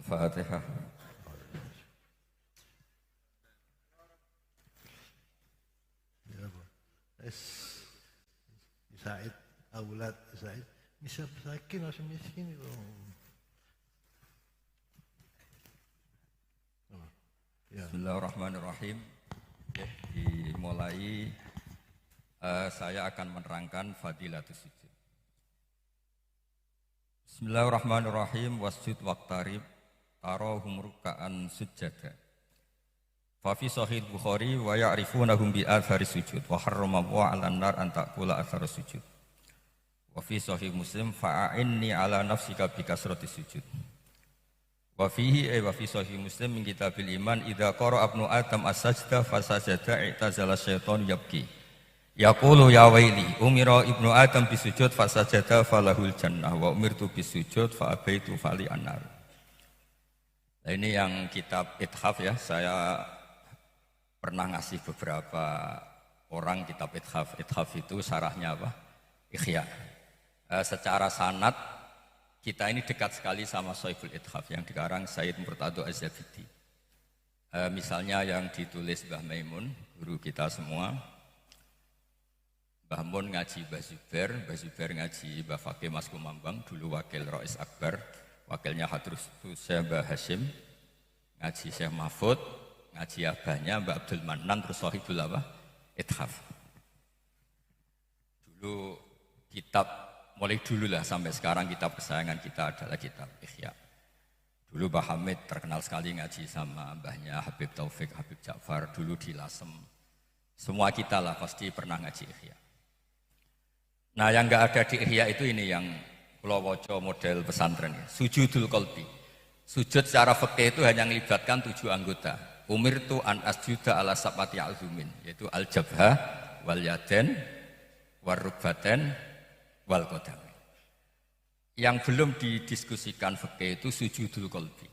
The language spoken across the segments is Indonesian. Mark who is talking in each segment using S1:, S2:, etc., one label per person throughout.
S1: Al-Fatihah.
S2: Ya, Said, Aulad Said, misal sakin masih miskin itu.
S1: Ya. Bismillahirrahmanirrahim. Ya, dimulai saya akan menerangkan fadilatus sujud. Bismillahirrahmanirrahim. Wasjud waqtarib tarahum ruk'an sujjada. Fa fi sahih Bukhari wa ya'rifunahum bi athari sujud wa harrama wa 'alan nar an ta'kula athar sujud. Wa fi sahih Muslim fa'inni 'ala nafsika bi kasrati sujud. Wa fihi wa fi sahih Muslim min kitabil iman idza qara ibnu adam as-sajda fasajada i'tazala syaitan yabki. Yaqulu ya waili umira ibnu adam bisujud fasajada falahul jannah wa umirtu bisujud fa abaitu fali annar. Nah, ini yang kitab Ithaf ya, saya pernah ngasih beberapa orang kitab Ithaf. Ithaf itu syarahnya apa? Ikhya. Secara sanad kita ini dekat sekali sama Syaiful Ithaf yang dikarang Said Murtado Az-Zabidi. Misalnya yang ditulis Mbah Maimun, guru kita semua. Mbah Mun ngaji Mbah Zubair ngaji Mbah Fakih Mas Kumambang, dulu wakil Rais Akbar, wakilnya Hadrus Syekh Mbah Hashim, ngaji Syekh Mahfud, ngaji abahnya Mbah Abdul Manan, terus Sahibul apa? Ithaf. Dulu kitab, mulai dulu lah sampai sekarang kitab kesayangan kita adalah kitab Ihya. Dulu Mbah Hamid terkenal sekali ngaji sama mbahnya Habib Taufik, Habib Ja'far, dulu di Lasem. Semua kita lah pasti pernah ngaji Ihya. Nah yang enggak ada di Ihya itu ini yang kula waca model pesantren ya. Sujudul qalbi. Sujud secara fikih itu hanya melibatkan 7 anggota. Umirtu an asjuda ala sab'ati azumin, yaitu al-jabhah wal yaden war rukbaten wal qadam. Yang belum didiskusikan fikih itu sujudul qalbi.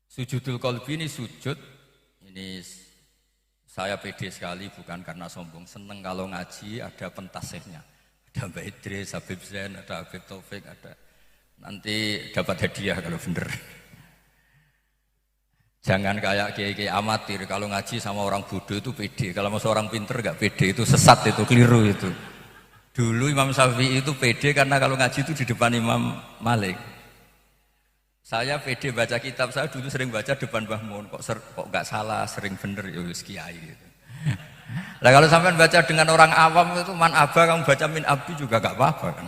S1: Sujudul qalbi ini sujud, ini saya pede sekali bukan karena sombong, seneng kalau ngaji ada pentasihnya. Ada Mbak Idris, Habib Zain, ada Habib Taufik, ada. Nanti dapat hadiah kalau bener. Jangan kayak kiai-kiai amatir, kalau ngaji sama orang bodoh itu pede. Kalau sama orang pinter gak pede, itu sesat, itu keliru itu. Dulu Imam Syafi'i itu pede karena kalau ngaji itu di depan Imam Malik. Saya pede baca kitab, saya dulu sering baca depan Mbah Mun, kok gak salah, sering bener, ya wis kiai gitu. Nah kalau sampean baca dengan orang awam itu man abah, kamu baca min abi juga gak apa-apa kan.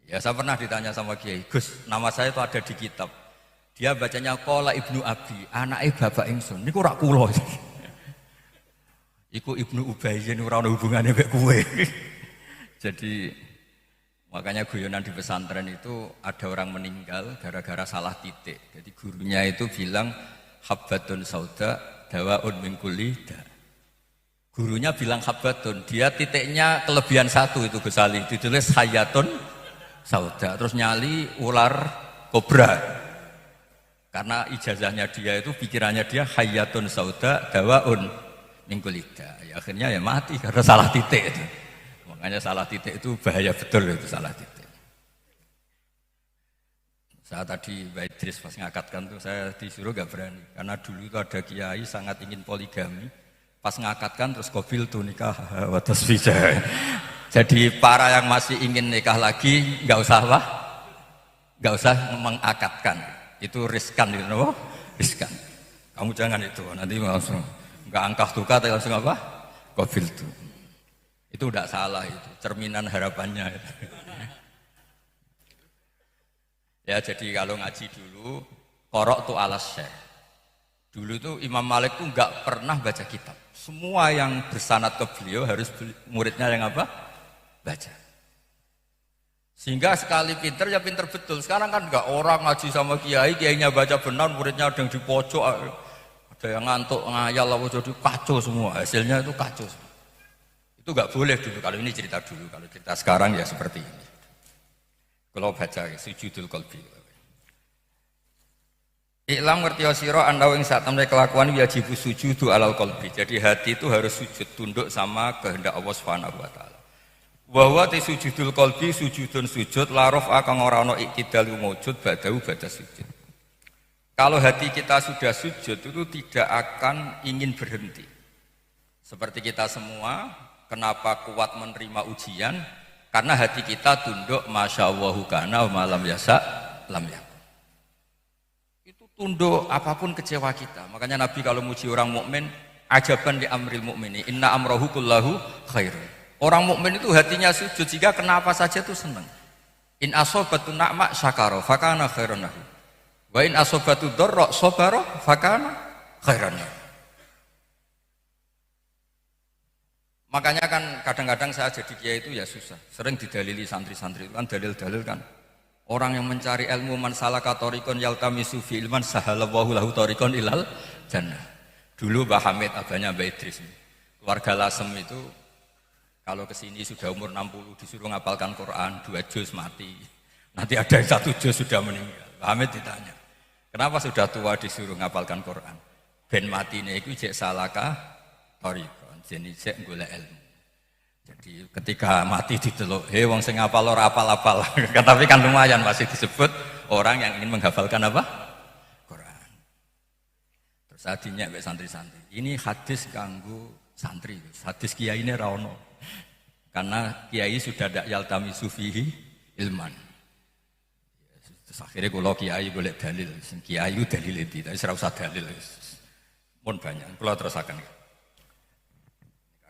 S1: Ya saya pernah ditanya sama kiai, Gus, nama saya itu ada di kitab. Dia bacanya qala Ibnu Abi, anake bapak ingsun. Niku ora kula. Iku Ibnu Ubayyin ora ana hubungane mek kowe. Jadi makanya guyonan di pesantren itu ada orang meninggal gara-gara salah titik. Jadi gurunya itu bilang habbatun sauda dawaun min kulli da. Gurunya bilang habbatun, dia titiknya kelebihan 1 itu Gus Ali, ditulis hayatun sauda, terus nyali ular kobra. Karena ijazahnya dia itu, pikirannya dia hayatun sauda dawaun min kulli da. Ya, akhirnya ya mati karena salah titik itu. Makanya salah titik itu bahaya betul, itu salah titik. Saya tadi Mbak Idris pas ngakatkan tuh saya disuruh gak berani. Karena dulu itu ada kiai sangat ingin poligami. Pas ngakatkan terus qabil tuh nikah wa tasfijah. Jadi para yang masih ingin nikah lagi gak usah lah. Gak usah mengakatkan. Itu riskan gitu, no? Riskan. Kamu jangan itu, nanti langsung gak angkah tuka tapi langsung apa? Qabil tuh. Itu tidak salah, itu cerminan harapannya. Ya jadi kalau ngaji dulu qorok tu alas syekh. Dulu tuh Imam Malik tuh nggak pernah baca kitab. Semua yang bersanad ke beliau harus muridnya yang apa? Baca. Sehingga sekali pinter ya pinter betul. Sekarang kan nggak, orang ngaji sama kiai, kiainya baca benar, muridnya ada yang di pojok, ada yang ngantuk ngayal, lalu jadi kacau semua. Hasilnya itu kacau semua. Itu gak boleh dulu, kalau ini cerita dulu, kalau cerita sekarang ya seperti ini. Kalau baca sujudul qalbi. Iklam ngerti sira anda ing sak temne kelakuan wajibu sujudu alal qalbi. Jadi hati itu harus sujud tunduk sama kehendak Allah Subhanahu wa taala. Bahwa te sujudul qalbi sujudun sujud la rafa kang ora ana iktidal wujud ba'dahu ba'da sujud. Kalau hati kita sudah sujud itu tidak akan ingin berhenti. Seperti kita semua, kenapa kuat menerima ujian? Karena hati kita tunduk masya Allahu kana wa malam yasa lam yakun. Itu tunduk apapun kecewa kita. Makanya Nabi kalau muji orang mukmin, ajaban li amril mukmini, inna amrahu kullahu khairun. Orang mukmin itu hatinya sujud jika kenapa saja itu senang. In asobatu na'ma syakara fakana khairan lahu. Wa in asobatu dharra sabara fakana khairan lahu. Makanya kan kadang-kadang saya jadi kiai itu ya susah. Sering didalili santri-santri itu kan dalil-dalil kan. Orang yang mencari ilmu man salaka tariqan yaltamisu fi ilman sahalallahu lahu tariqan ilal jannah. Dulu Mbah Hamid abahnya Mbah Idris. Keluarga Lasem itu kalau kesini sudah umur 60 disuruh ngapalkan Quran 2 juz mati. Nanti ada yang 1 juz sudah meninggal. Mbah Hamid ditanya, kenapa sudah tua disuruh ngapalkan Quran? Ben matine iku jek salaka tariqan. Jadi cek golek ilmu. Jadi ketika mati diteluk, wong sing ngapal ora apal-apal. Tapi kan lumayan masih disebut orang yang ingin menghafalkan apa? Quran. Terus adinya mbek santri-santri. Ini hadis kanggo santri. Hadis kiai ini ra ono. Karena kiai sudah ndak yaltamisu fihi ilman. Terus akhirnya kula kiai golek dalil. Sing kiai dalil iki, tapi ora usah dalil. Mun banyak. Kula terusaken.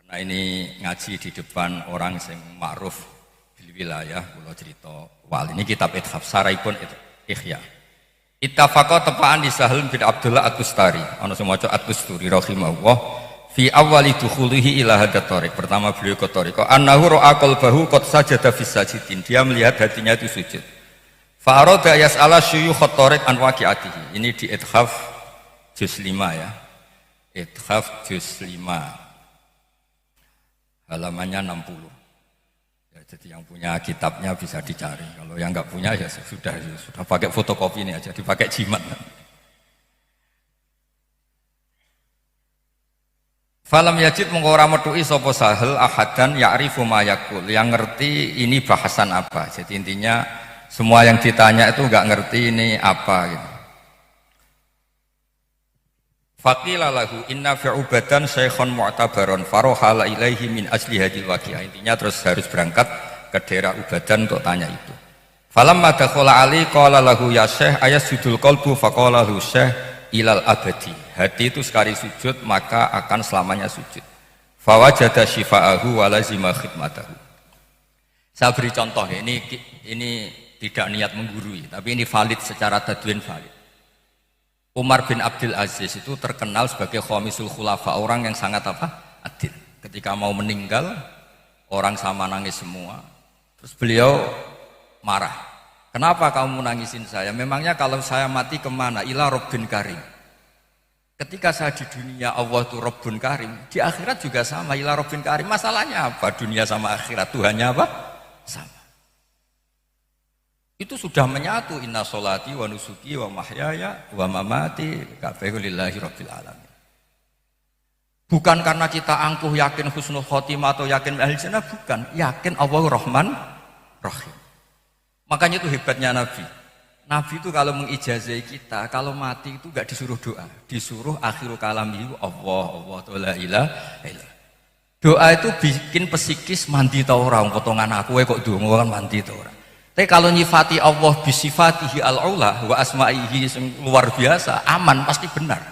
S1: Nah ini ngaji di depan orang yang ma'ruf bil wilayah, kula cerita wal ini kitab Ithaf Saraipun Ihya. Ittafaqa tepaan di Sahal bin Abdullah At-Tustari, ana sing maca At-Tusturi rahimahullah fi awwali dukhulihi ila hadat thariq. Pertama beliau ke thariq, annahu ra'a qalbahu qad sajada fi sajidin. Dia melihat hatinya itu sujud. Fa arada yas'ala syuyukh thariq an waqi'atihi. Ini di Ithaf juz 5 ya. Ithaf juz 5. Halamannya 60 ya, jadi yang punya kitabnya bisa dicari, kalau yang nggak punya ya sudah pakai fotokopi ini aja, dipakai jimat. Falam yajid mengko ora metuki sapa Sahal ahadan ya'rifu ma yaqul, yang ngerti ini bahasan apa. Jadi intinya semua yang ditanya itu nggak ngerti ini apa gitu. Faqila lahu inna fi'ubadan syaikhan mu'tabaron farohala ilaihi min asli hadil waqi'ah. Intinya terus harus berangkat ke daerah Ubadan untuk tanya itu. Falamma dakhala ali qala lahu ya syekh ayasjudul qalbu faqala lahu syekh ilal abadi. Hati itu sekali sujud maka akan selamanya sujud. Fawajada syifa'ahu wa lazima khidmatahu. Saya beri contoh ya, ini tidak niat menggurui, tapi ini valid secara tadwin valid. Umar bin Abdul Aziz itu terkenal sebagai khamisul khulafa, orang yang sangat apa? Adil. Ketika mau meninggal, orang sama nangis semua. Terus beliau marah. Kenapa kamu nangisin saya? Memangnya kalau saya mati kemana? Ila Rabbin Karim. Ketika saya di dunia Allah itu Rabbun Karim, di akhirat juga sama, ila Rabbin Karim. Masalahnya apa? Dunia sama akhirat Tuhannya apa? Sama. Itu sudah menyatu, inna sholati wa nusuki wa mahyaya wa mamati kabeh lillahi rabbil alamin. Bukan karena kita angkuh yakin husnul khotimah atau yakin ahli jannah, bukan, yakin Allah Rahman Rahim. Makanya itu hebatnya Nabi. Nabi itu kalau mengijazahi kita, kalau mati itu enggak disuruh doa, disuruh akhirul kalami Allah la ilaha illallah. Doa itu bikin psikis mandi ta ora, potongan aku kok ndonga kan mandi ta ora. Tapi kalau nyifati Allah bisifatihi al-ula wa asma'ihi luar biasa, aman, pasti benar.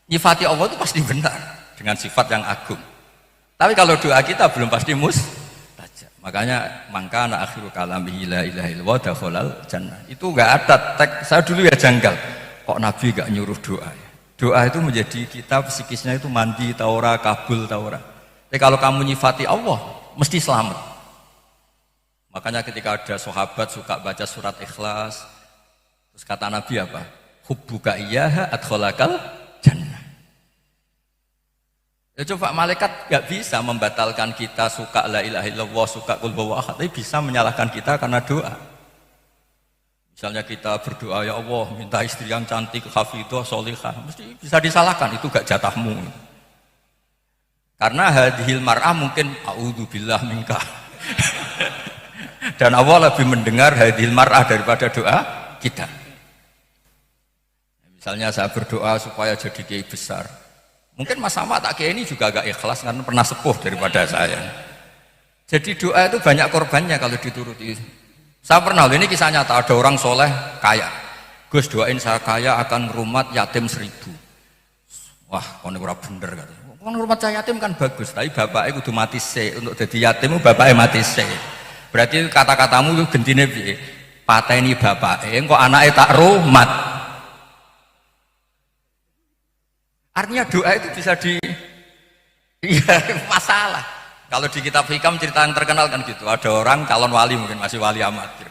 S1: Nyifati Allah itu pasti benar dengan sifat yang agung. Tapi kalau doa kita belum pasti mustajab. Makanya mangkana akhiru kalamihi la ilaha illallah dakhalal jannah. Itu enggak ada teks. Saya dulu ya janggal. Kok Nabi enggak nyuruh doa ya? Doa itu menjadi kita psikisnya itu mandi taura, kabul taura. Tapi kalau kamu nyifati Allah, mesti selamat. Makanya ketika ada sahabat suka baca surat Ikhlas, terus kata Nabi apa? Hubbuka iyyaha adkhalakal jannah. Ya coba malaikat gak bisa membatalkan kita suka la ilaha illallah, suka qul huwallahu ahad, tapi bisa menyalahkan kita karena doa. Misalnya kita berdoa, ya Allah minta istri yang cantik, hafidhah, sholihah, mesti bisa disalahkan, itu gak jatahmu. Karena hadhil mar'ah mungkin a'udzubillah minka. Dan Allah lebih mendengar hadhil mar'ah daripada doa kita. Misalnya saya berdoa supaya jadi kiai besar. Mungkin Mas Ahmad tak kiai ini juga agak ikhlas karena pernah sepuh daripada saya. Jadi doa itu banyak korbannya kalau dituruti. Saya pernah, ini kisah nyata, ada orang soleh kaya. Gus doain saya kaya akan rumah yatim 1000. Wah, kono ora bener kan. Kon rumah yatim kan bagus, tapi bapaknya kudu mati sik. Untuk jadi yatim bapaknya mati sik. Berarti kata-katamu itu gentine piye? Pateni bapaknya, engko anaknya tak rumat. Artinya doa itu bisa iya masalah. Kalau di kitab hikam cerita yang terkenal kan gitu, ada orang calon wali mungkin masih wali amatir.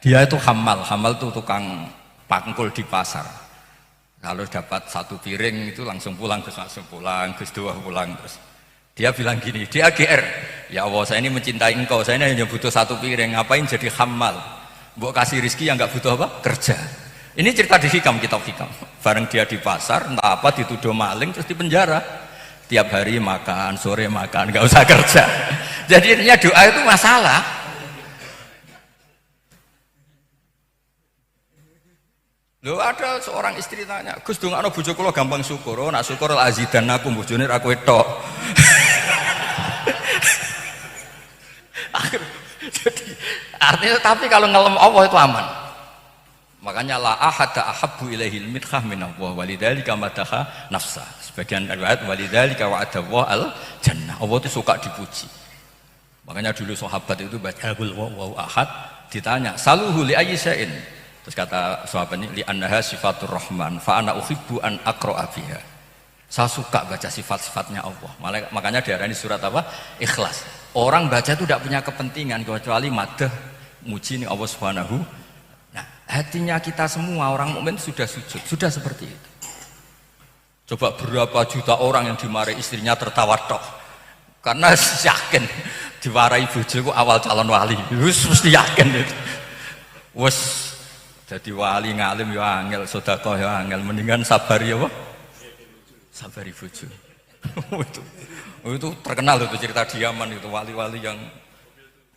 S1: Dia itu hamal itu tukang pangkul di pasar. Kalau dapat 1 piring itu langsung pulang, Gus langsung pulang, Gus 2 pulang terus. Dia bilang gini, dia GR, ya Allah saya ini mencintai engkau, saya ini hanya butuh 1 piring, ngapain jadi hamal? Mbok kasih rizki yang nggak butuh apa? Kerja. Ini cerita di hikam, kitab hikam. Bareng dia di pasar, entah apa dituduh maling terus dipenjara. Tiap hari makan, sore makan, nggak usah kerja. Jadi intinya doa itu masalah. Loh ada seorang istri tanya, Gus dongakno bojo kula gampang syukur. Oh nak syukur azidan aku bojone ra kowe tok. Jadi artinya tapi kalau ngelem Allah itu aman. Makanya la ahada ahabbu ilaihil midhah min Allah walidzalika madaha nafsa. Sebagian riwayat walidzalika wa'adallahu al jannah. Allah itu suka dipuji. Makanya dulu sahabat itu baca qul huwallahu ahad ditanya, "Saluhu li ayyi syai'in?" Terus kata sahabat ini li annaha sifatur rahman fa ana uhibbu an aqra'a biha. Saya suka baca sifat-sifatnya Allah. Makanya diarani surat apa? Ikhlas. Orang baca itu tidak punya kepentingan kecuali madah muji ning Allah Subhanahu. Nah, hatinya kita semua orang mukmin sudah sujud, sudah seperti itu. Coba berapa juta orang yang dimarahi istrinya tertawa tok. Karena yakin diwarai bojoku awal calon wali. Wis mesti yakin itu. Wis jadi wali ngalim ya angel, sedekah ya angel, mendingan sabar ya apa? Sabari bojo. itu terkenal itu cerita di Yaman itu wali-wali yang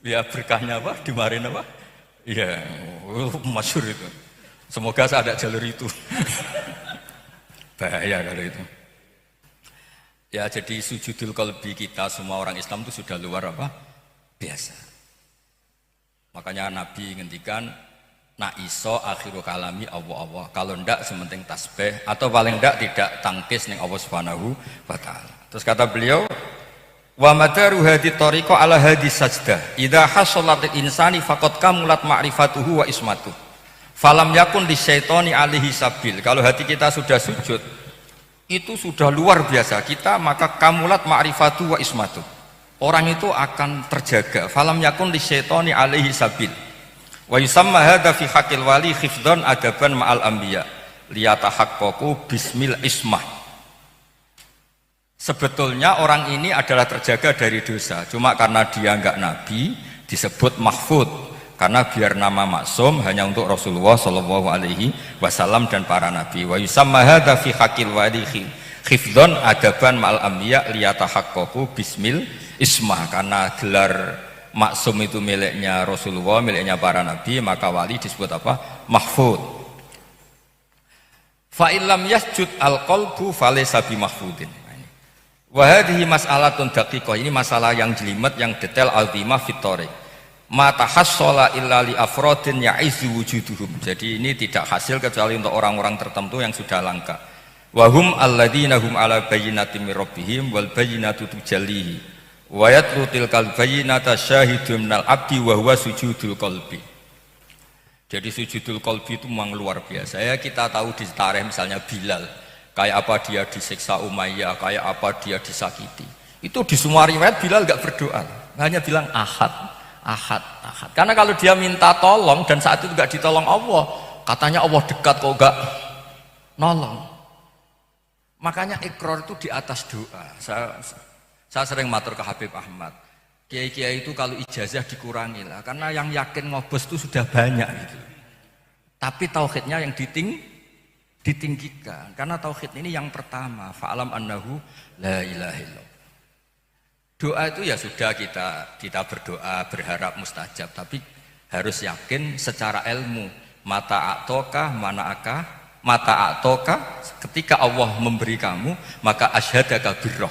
S1: ya berkahnya apa? Dimarahin apa? Iya, masyhur itu. Semoga saya ada jalur itu. Bahaya kalau itu. Ya jadi sujudul qalbi kita semua orang Islam itu sudah luar apa? Biasa. Makanya Nabi ngendikan nak iso akhiru kalami Allah. Kalau ndak sementing tasbih atau paling ndak tidak tangkis ning Allah Subhanahu wa taala. Terus kata beliau wa madaru hadi tariqa ala hadi sajdah idza hasalatil insani faqad kamulat ma'rifatuhu wa ismatuh falam yakun lisyaitani alaihi sabil. Kalau hati kita sudah sujud itu sudah luar biasa kita, maka kamulat ma'rifatuhu wa ismatuh, orang itu akan terjaga. Falam yakun lisyaitani alaihi sabil wa yusamma hadza fi haqqil wali khifdhan adaban ma'al anbiya liyatahaqqaqu bismil ismah. Sebetulnya orang ini adalah terjaga dari dosa, cuma karena dia enggak nabi disebut mahfud, karena biar nama maksum hanya untuk Rasulullah sallallahu alaihi wasallam dan para nabi. Wa yusamma hadza fi haqqil wali khifdhan adaban ma'al anbiya liyatahaqqaqu bismil ismah, karena gelar maksum itu miliknya Rasulullah, miliknya para nabi, maka wali disebut apa? Mahfud. Fa illam yasjud al-qalbu falaysa bi mahfudin. Wa hadhihi mas'alatun daqiqah, ini masalah yang jelimet, yang detail, azimah fit thariq. Ma tahassala illa li afradin ya'izu wujuduhum. Jadi ini tidak hasil kecuali untuk orang-orang tertentu yang sudah langka. Wa hum alladzina hum ala bayyinatin mir rabbihim wal bayyinatu tujallihi wa yatlu tilkal bayyinata syahidun minal abdi wa huwa sujudul qalbi. Jadi sujudul qalbi itu memang luar biasa. Ya kita tahu di tarikh misalnya Bilal, kayak apa dia disiksa Umayyah, kayak apa dia disakiti. Itu di semua riwayat Bilal enggak berdoa, hanya bilang ahad, ahad, ahad. Karena kalau dia minta tolong dan saat itu enggak ditolong Allah, katanya Allah dekat kok enggak nolong. Makanya ikrar itu di atas doa. Saya sering matur ke Habib Ahmad, kiai-kiai itu kalau ijazah dikurangi lah, karena yang yakin ngobos itu sudah banyak gitu. Tapi tauhidnya yang ditinggikan, karena tauhid ini yang pertama, fa'alam annahu la ilaha illallah. Doa itu ya sudah kita berdoa berharap mustajab, tapi harus yakin secara ilmu. Mata atoka ketika Allah memberi kamu maka asyhadaka birrah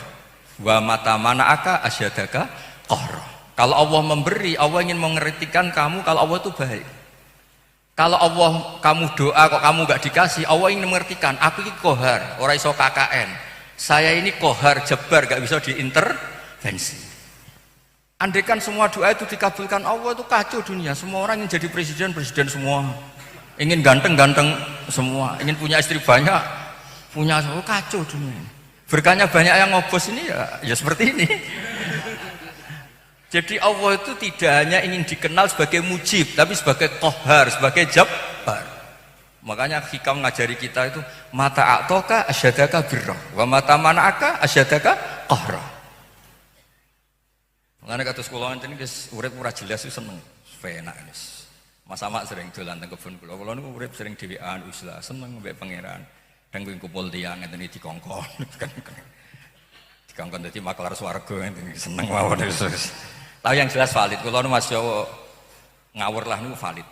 S1: wa mata mana'aka asyhadaka qahra. Kalau Allah memberi, Allah ingin mengertikan kamu kalau Allah itu baik. Kalau Allah kamu doa kok kamu gak dikasih, Allah ingin mengertikan aku ini kohar, ora iso KKN. Saya ini kohar jebar gak bisa diintervensi. Andaikan semua doa itu dikabulkan Allah, itu kacau dunia. Semua orang ingin jadi presiden semua. Ingin ganteng semua, ingin punya istri banyak, punya semua, kacau dunia. Berkahnya banyak yang ngobos ini ya seperti ini. Jadi Allah itu tidak hanya ingin dikenal sebagai mujib, tapi sebagai kohar, sebagai jabbar. Makanya hikam ngajari kita itu mata atoka asyadaka birrah wa mata mana'aka asyadaka qahra. Makanya kata sekolah ini guys, urip ora jelas itu seneng, enak guys. Mas Amak sering dolan teng kebun kula. Kula niku urip sering dhewean uslah, seneng mbek pangeran. Dan kumpul tiyang ngeten iki dikongkon. Dikongkon dadi maklar swarga ngeten seneng mawon terus. Tapi yang jelas valid. Kula nu Mas Jawa ngawur lah niku valid.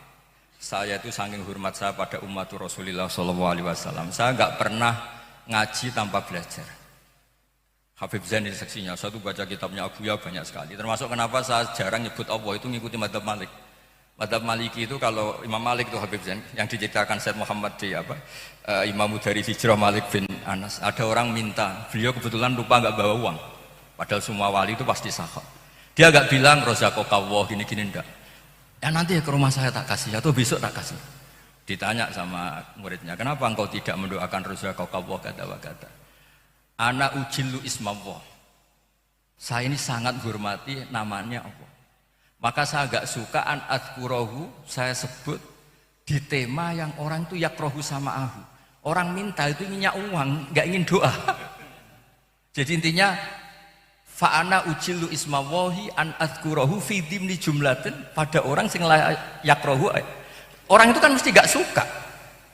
S1: Saya itu saking hormat saya pada umat Rasulullah sallallahu alaihi wasallam. Saya enggak pernah ngaji tanpa belajar. Habib Zain ini saksinya. Saya tuh baca kitabnya Abu Ya banyak sekali. Termasuk kenapa saya jarang nyebut Allah itu ngikuti madzhab Malik. Madzhab Maliki itu kalau Imam Malik itu Habib Zain yang diceritakan Said Muhammad di Imam dari Hijrah Malik bin Anas. Ada orang minta, beliau kebetulan lupa nggak bawa uang. Padahal semua wali itu pasti sahab. Dia nggak bilang rozaqakallah gini-gini enggak. Ya nanti ya ke rumah saya tak kasih atau besok tak kasih. Ditanya sama muridnya, kenapa engkau tidak mendoakan rozaqakallah kata wa kata? Ana ujillu ismallah. Saya ini sangat hormati namanya Allah. Maka saya agak suka an adkurohu, saya sebut di tema yang orang itu yakrohu sama ahu. Orang minta itu inginnya uang, nggak ingin doa. Jadi intinya fa'ana ujilu ismawahi an adkurohu fi dimni jumlatin pada orang sing yakrohu. Orang itu kan mesti nggak suka.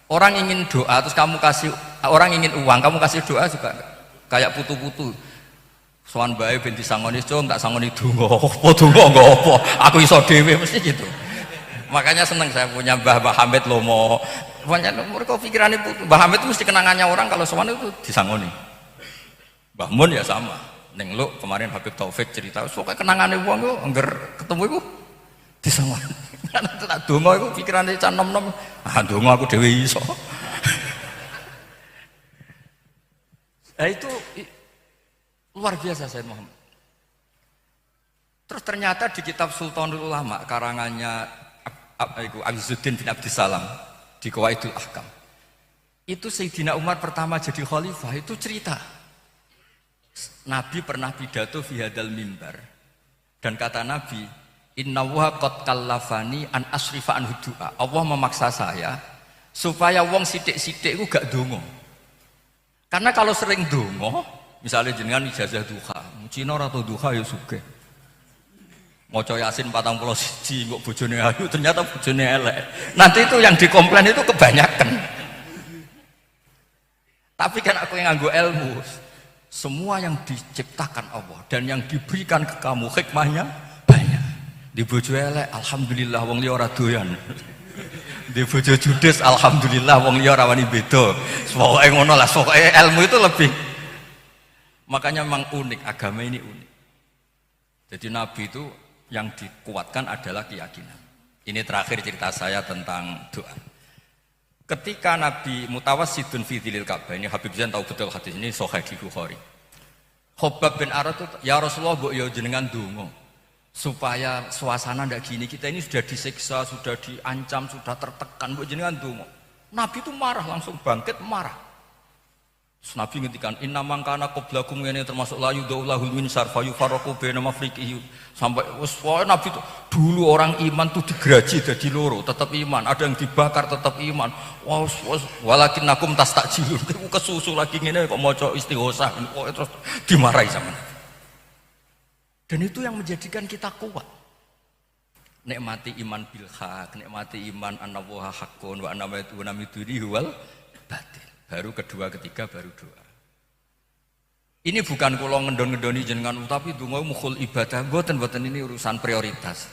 S1: Orang ingin doa terus kamu kasih, orang ingin uang kamu kasih doa suka nggak? Kayak putu-putu. Soan bae ben disangoni cung tak sangoni donga. Apa donga enggak apa. Aku iso dhewe mesti gitu. Makanya seneng saya punya Mbah Hamid Lomo. Banyak mereka pikirannya Mbah Hamid itu mesti kenangannya orang kalau soan itu disangoni. Mbah Mun ya sama. Ning lu kemarin Habib Taufik cerita, "Sok kenangane wong kok angger ketemu iku disangoni." Kan tak donga iku pikirane can nom-nom. Ah donga aku dhewe iso. Itu luar biasa Said Muhammad. Terus ternyata di kitab Sultanul Ulama karangannya Azizuddin bin Abdissalam di Qawaidul Ahkam. Itu Sayyidina Umar pertama jadi khalifah itu cerita. Nabi pernah pidato fi hadal mimbar. Dan kata Nabi, "Inna wa qad kallafani an asrifa an du'a." Allah memaksa saya supaya wong sithik-sithik iku gak donga. Karena kalau sering donga, misalnya jenengan ijazah duha, Cina atau duha ya sugih. Maca Yasin 41 kok bojone ayu ternyata bojone elek. Nanti itu yang dikomplain itu kebanyakan. Tapi kan aku yang nganggo ilmu, semua yang diciptakan Allah dan yang diberikan ke kamu hikmahnya banyak. Di bojo elek alhamdulillah wong liya ora doyan. Di bojo judes alhamdulillah wong liya ora wani beda. Pokoke ngono lah, pokoke ilmu itu lebih. Makanya memang unik, agama ini unik. Jadi Nabi itu yang dikuatkan adalah keyakinan. Ini terakhir cerita saya tentang doa. Ketika Nabi mutawassidun fi dzilil Ka'bah, ini Habib Zain tahu betul hadis ini sahih di Bukhari. Khobab bin Arad itu, ya Rasulullah mbok yo jenengan donga supaya suasana ndak gini, kita ini sudah disiksa, sudah diancam, sudah tertekan, mbok jenengan donga. Nabi itu marah, langsung bangkit marah. Nabi ngendikan inna mangkana qablakum ngene termasuk la yudaulahul minsar fayufarraqu baina mafriqihi sampai wis Nabi itu dulu orang iman tuh digraji dadi loro tetap iman, ada yang dibakar tetap iman. Walakinnakum tastajilun iku kesusu lagi ngene kok maca istighosah kok terus dimarahi sama Nabi. Dan itu yang menjadikan kita kuat. Nikmati iman bil haq, nikmati iman annallaha haqqun wa anna ma yaduna miduri wal batil. Baru kedua, ketiga baru doa. Ini bukan kula ngendon-ngendoni jenengan, tapi donga mukhul ibadah, mboten ini urusan prioritas.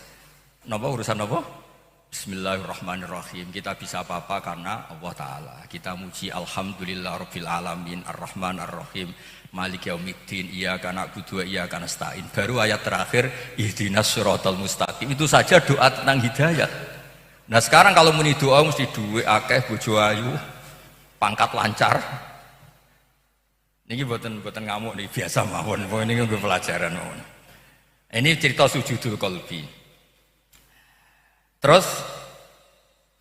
S1: Napa urusan apa? Bismillahirrahmanirrahim. Kita bisa apa-apa karena Allah Ta'ala. Kita muji alhamdulillah rabbil alamin arrahman arrahim maliki yaumiddin iyyaka na'budu wa iyyaka nasta'in. Baru ayat terakhir ihdinas siratal mustaqim. Itu saja doa tentang hidayat. Nah sekarang kalau muni doa mesti duwe akeh, bojo ayu, pangkat lancar. Niki mboten ngamuk nih, biasa mawon. Ini nggih pelajaran mawon. Ini cerita sujudul qalbi. Terus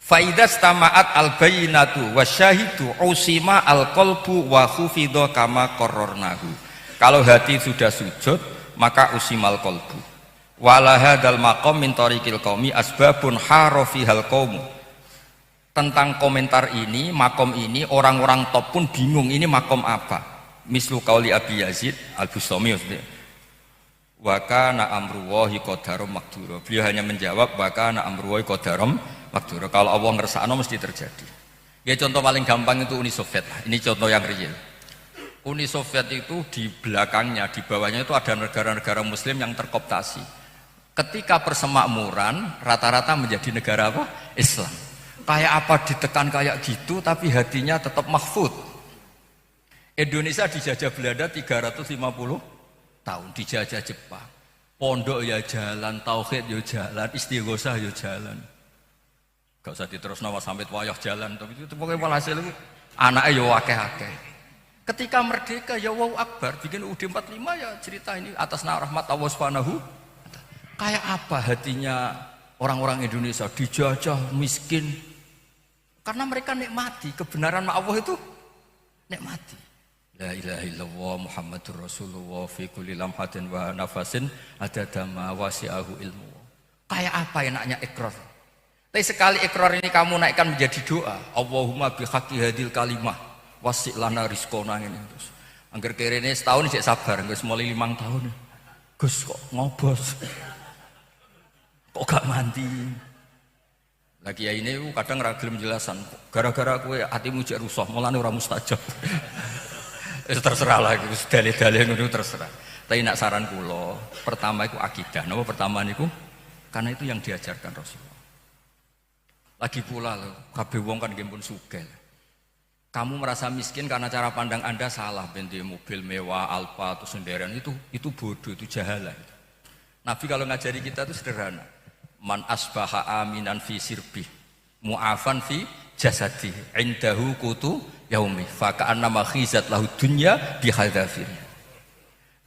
S1: faidas tamaat al-bayyinatu wasyahidu usima al-qalbu wa khufidha kama qarrarnahu. Kalau hati sudah sujud maka usimal qalbu. Wala hadzal maqam min tariqil qaumi asbabun harafihal qaum. Tentang komentar ini, makom ini orang-orang top pun bingung ini makom apa. Mislu qauli Abi Yazid Al-Bustami wa kana amrullahi qadarum maqdura. Beliau hanya menjawab wa kana amrullahi qadarum maqdura. Kalau Allah ngersakno mesti terjadi. Ya contoh paling gampang itu Uni Soviet. Ini contoh yang real. Uni Soviet itu di belakangnya, di bawahnya itu ada negara-negara muslim yang terkooptasi. Ketika persemakmuran rata-rata menjadi negara apa? Islam. Kayak apa ditekan kayak gitu tapi hatinya tetap mahfud. Indonesia dijajah Belanda 350 tahun, dijajah Jepang. Pondok ya jalan, tauhid ya jalan, istighosah ya jalan. Gak usah diterusno sampai wayah jalan, tapi itu pokoknya walhasil itu anaknya ya akeh-akeh. Ketika merdeka ya wow akbar, bikin UUD 45 ya cerita ini atas nama rahmat Allah Subhanahu. Kayak apa hatinya orang-orang Indonesia dijajah, miskin. Karena mereka nikmati kebenaran Allah itu nikmati. La ilaha illallah Muhammadur Rasulullah fi kulli lamhatin wa nafasin adada ma wasi'ahu ilmu. Kayak apa enaknya ikrar. Tapi sekali ikrar ini kamu naikkan menjadi doa. Allahumma bihaqqi hadil kalimah wasi' lana rizqona ini terus. Angger kerene setahun sik sabar, wis mulai 5 tahun. Gus kok ngobos. Kok gak mandi. Lagi ya ini kadang ra gelem jelasan. Gara-gara kowe atimu jek rusuh, mulane ora mustajab. Terserah lagi, dalih-dalih ngono terserah. Tapi nak saran kula, pertama itu akidah. Napa pertama niku? Karena itu yang diajarkan Rasulullah. Lagi pula lho, kabeh wong kan nggih pun sugih. Kamu merasa miskin karena cara pandang Anda salah, benti mobil mewah, Alfa atau sendirian itu bodoh, itu jahalah. Nabi kalau ngajari kita itu sederhana. Man asbaha aminan fi sirbih, mu'afan fi jasadi, indahu kutu yaumi fa ka'annama khizat lahu dunya bi hadzafir.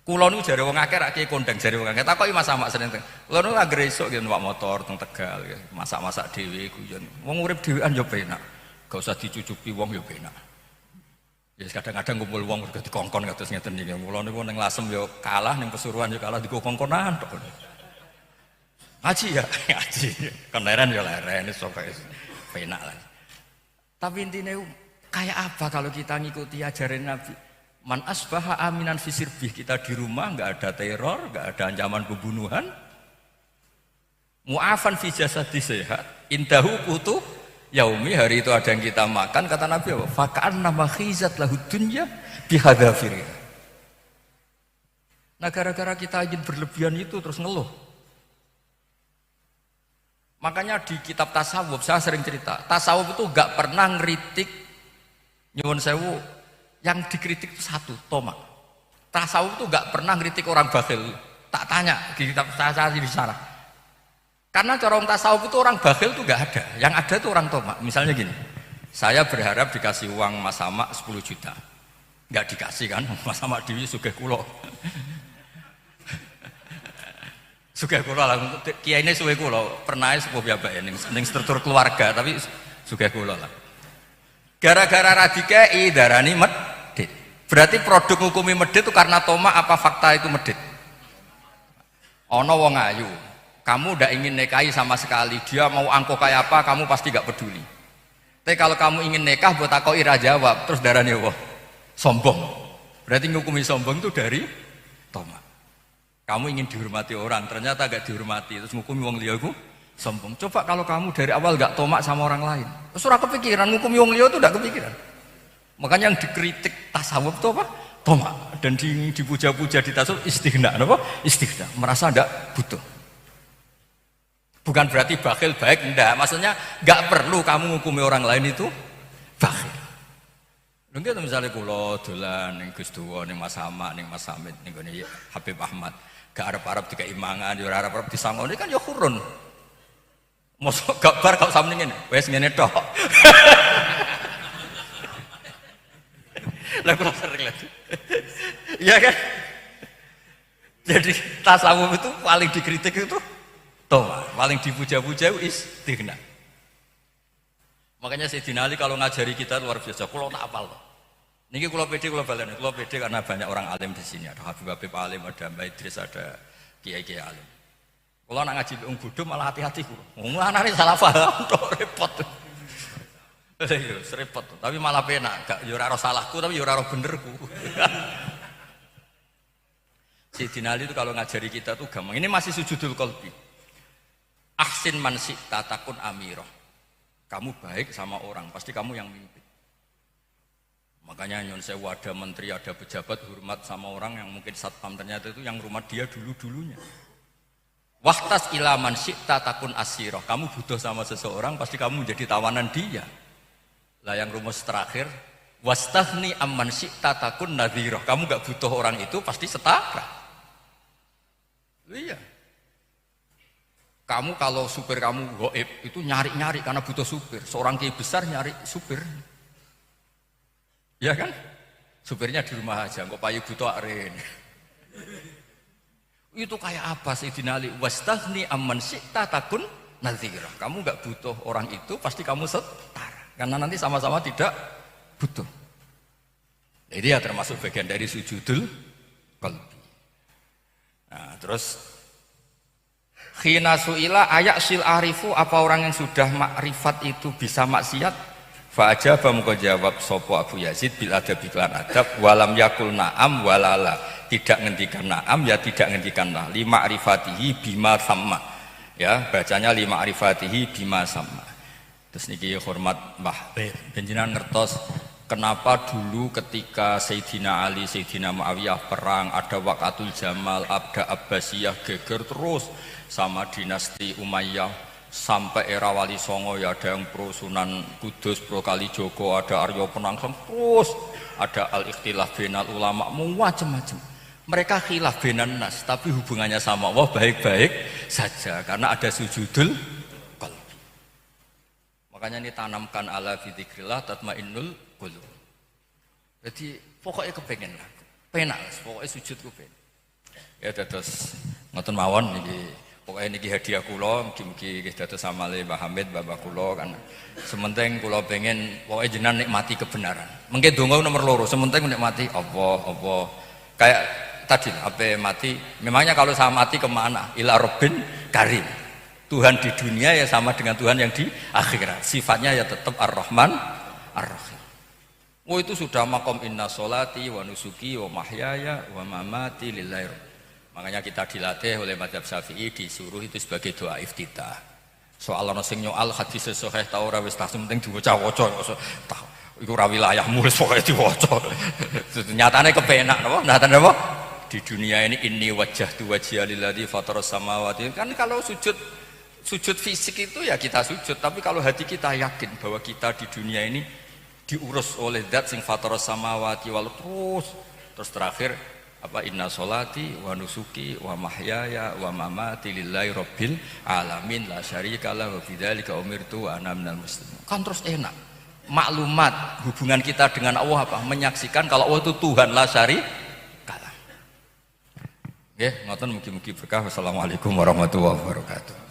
S1: Kula niku jare wong akeh rak kondang jare wong akeh takoki Mas Amak seneng. Kula niku anggere esuk nggih numpak motor teng Tegal nggih, masak-masak dhewe guyon. Wong urip dhewean ya penak. Gak usah dicucupi wong ya penak. Ya kadang-kadang kumpul wong mergo dikongkon kados ngeten niki. Kula niku ning Lasem ya kalah, ning Pesuruan ya kalah dikongkonan tok. Ngaji ya, ngaji. Keneren ya leren iso penak lah. Tapi intinya kayak apa kalau kita ngikuti ajaran Nabi? Man asbaha aminan fi sirbih, kita di rumah nggak ada teror, nggak ada ancaman pembunuhan. Mu'afan fi jasadi sehat, indahu qutu yaumi, hari itu ada yang kita makan, kata Nabi apa? Faka'annama khizat lahu dunya bihadzafir. Nah gara-gara kita ingin berlebihan itu terus ngeluh. Makanya di kitab tasawuf saya sering cerita, tasawuf itu gak pernah ngeritik nyuwun sewu, yang dikritik itu satu, tomak. Tasawuf itu gak pernah ngeritik orang bakhil. Tak tanya di kitab saya di sana. Karena cara orang tasawuf itu orang bakhil itu gak ada, yang ada itu orang tomak. Misalnya gini, saya berharap dikasih uang Mas Amak 10 juta, gak dikasih kan, Mas Amak Dewi sugih kulo. Sugih kula lah, kiyaine suwe kula, pernah sepuh piyambake ning struktur keluarga, tapi sugih kula lah. Gara-gara ra dikei darani medhit. Berarti produk hukumi medhit itu karena tomak apa fakta itu medhit? Ana wong ayu, kamu ndak ingin nikahi sama sekali, dia mau angko kayak apa, kamu pasti gak peduli. Tapi kalau kamu ingin nikah buat takoki ra jawab, terus darani apa? Sombong. Berarti ngukumi sombong itu dari tomak. Kamu ingin dihormati orang, ternyata gak dihormati, terus ngukumi wong liya iku sombong. Coba kalau kamu dari awal gak tomak sama orang lain, terus ora kepikiran ngukumi wong liya itu gak kepikiran. Makanya yang dikritik tasawuf itu apa? Toma, dan dipuja-puja di tasawuf istighna, apa? Istighna, merasa enggak butuh. Bukan berarti bakhil baik, enggak. Maksudnya enggak perlu kamu menghukumi orang lain itu bakhil. Mungkin misalnya kula dolan ning Gus Duwo, ning Mas Hama, ning Mas Hamid, ning gone Habib Ahmad, gak arep-arep dikai imangan, yo ora arep-arep disangoni kan yo khurun. Mosok gak bar kok sampe ngene, wis ngene tok. Lah kula sering lagi. Iya kan? Jadi tasawuf itu paling dikritik itu toa, paling dipuja-puja istighna. Makanya Sayyidina Ali kalau ngajari kita luar biasa, kalau tak apal. Niki kalau pede karena banyak orang alim di sini, ada Habib alim, ada Mbak Idris, ada kiai-kiai alim. Kalau nak ngaji wong bodho malah hati-hati ku. Wong anane salah paham tok repot. Iya, repot. Tapi malah penak, gak yo ora salahku tapi yo ora benerku. Sayyidina Ali itu kalau ngajari kita tuh gampang. Ini masih sujudul qalbi. Ahsin man syi'ta takun amirah. Kamu baik sama orang, pasti kamu yang mimpin. Makanya nyon sewu ada menteri, ada pejabat hormat sama orang yang mungkin satpam, ternyata itu yang rumah dia dulu-dulunya. Wahtas ila man syi'ta takun asirah. Kamu butuh sama seseorang, pasti kamu menjadi tawanan dia. Lah yang rumus terakhir, wastahni amman syi'ta takun nadhirah. Kamu gak butuh orang itu, pasti setara. Iya. Kamu kalau supir kamu goib itu nyari-nyari karena butuh supir. Seorang kiai besar nyari supir. Ya kan? Supirnya di rumah aja, kok payu butuh aren. Itu kayak apa Sayyidina Ali? Wastahni amman syi'ta takun nadhirah. Kamu gak butuh orang itu, pasti kamu setara. Karena nanti sama-sama tidak butuh. Jadi ya termasuk bagian dari sujudul qalbi. Nah, terus khina su'ila ayaksil arifu, apa orang yang sudah makrifat itu bisa maksiat? Fa ajaba mengko jawab sapa Abu Yazid bil adab iklan adab walam yakul na'am walala, tidak ngendikan na'am ya tidak ngendikan la, li ma'rifatihi bima sama. Ya, bacanya li ma'rifatihi bima sama. Terus niki hormat Mbah panjenengan ngertos kenapa dulu ketika Sayyidina Ali, Sayyidina Muawiyah perang, ada Waqatul Jamal, ada Abbasiyah geger terus sama dinasti Umayyah sampai era Wali Songo, ya ada yang pro Sunan Kudus, pro Kalijogo, ada Arya Penangsang, terus ada al-ikhtilaf bainal ulama, macam-macam. Mereka khilaf bainan nas, tapi hubungannya sama Allah baik-baik saja karena ada sujudul qalbi. Makanya ini tanamkan ala fi dzikrillah tatmainnul qulub. Jadi pokoknya kepengen lah, penak, pokoknya sujud ku pengen. Ya terus ngoten mawon niki. Pokoknya niki hadiah kula, mugi-mugi nggih dados amale Mbah Hamid, Bapak kula kan. Sementing kula pengen pokoknya jenengan nikmati kebenaran. Mengke donga nomor loro, sementing nikmati apa. Kayak tadi apa mati, memangnya kalau saya mati kemana? Ila Rabbin Karim. Tuhan di dunia ya sama dengan Tuhan yang di akhirat. Sifatnya ya tetap Ar-Rahman Ar-Rahim. Oh itu sudah makom inna sholati wa nusuki wa mahyaya wa mamati lillahi. Makanya kita dilatih oleh mazhab Syafi'i disuruh itu sebagai doa iftitah. Soal ana sing nyoal hadis sahih ta ora wis tak penting diwaca-waca iku ora wilayahmu wis pokoke diwaca. Nyatane kepenak napa? Nyatane apa? Di dunia ini wajjahtu wajhiya lilladzi fataras samawati. Kan kalau sujud fisik itu ya kita sujud, tapi kalau hati kita yakin bahwa kita di dunia ini diurus oleh zat sing fataras samawati wal terus terakhir apa inna sholati wa nusuki wa mahyaya wa mamati lillahi rabbil alamin la syarikalah wa bidzalika umirtu wa ana minal muslimin. Kan terus enak. Maklumat hubungan kita dengan Allah apa? Menyaksikan kalau Allah itu Tuhan la syarikalah. Nggih, ngoten mugi-mugi berkah. Wassalamualaikum warahmatullahi wabarakatuh.